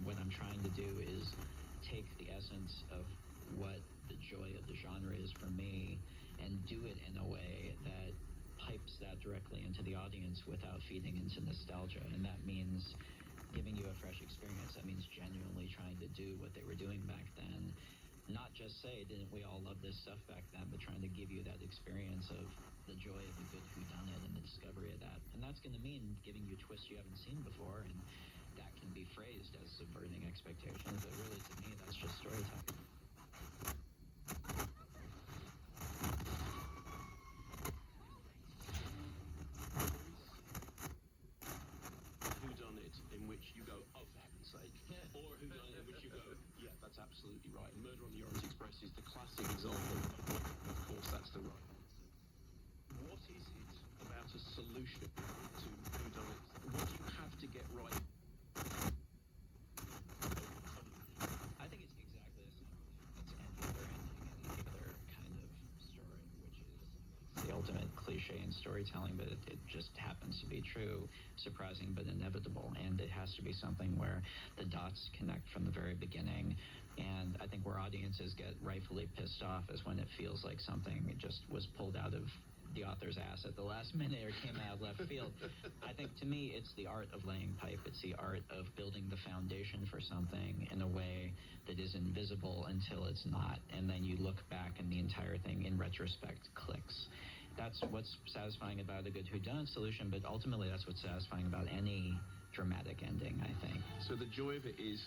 what I'm trying to do is take the essence of what the joy of the genre is for me and do it in a way that pipes that directly into the audience without feeding into nostalgia. And that means giving you a fresh experience. That means genuinely trying to do what they were doing back then. Not just say, didn't we all love this stuff back then, but trying to give you that experience of the joy of a good whodunit and the discovery of that. And that's going to mean giving you twists you haven't seen before, and that can be phrased as subverting expectations, but really to me, that's just storytelling. Whodunit in which you go, oh, for heaven's sake, or whodunit in which you go, yeah, that's absolutely right. Murder on the Orient Express is the classic example. Of course, that's the right answer. What is it about a solution to whodunit? What do you have to get right? I think it's exactly the same as any other ending, any other kind of story, which is the ultimate cliche in storytelling, but it just happens to be true, surprising but inevitable, and it has to be something where the dots connect from the very beginning. And I think where audiences get rightfully pissed off is when it feels like something just was pulled out of the author's ass at the last minute or came out of left field. I think to me it's the art of laying pipe. It's the art of building the foundation for something in a way that is invisible until it's not, and then you look back and the entire thing in retrospect clicks. That's what's satisfying about a good whodunit solution, but ultimately that's what's satisfying about any dramatic ending, I think. So the joy of it is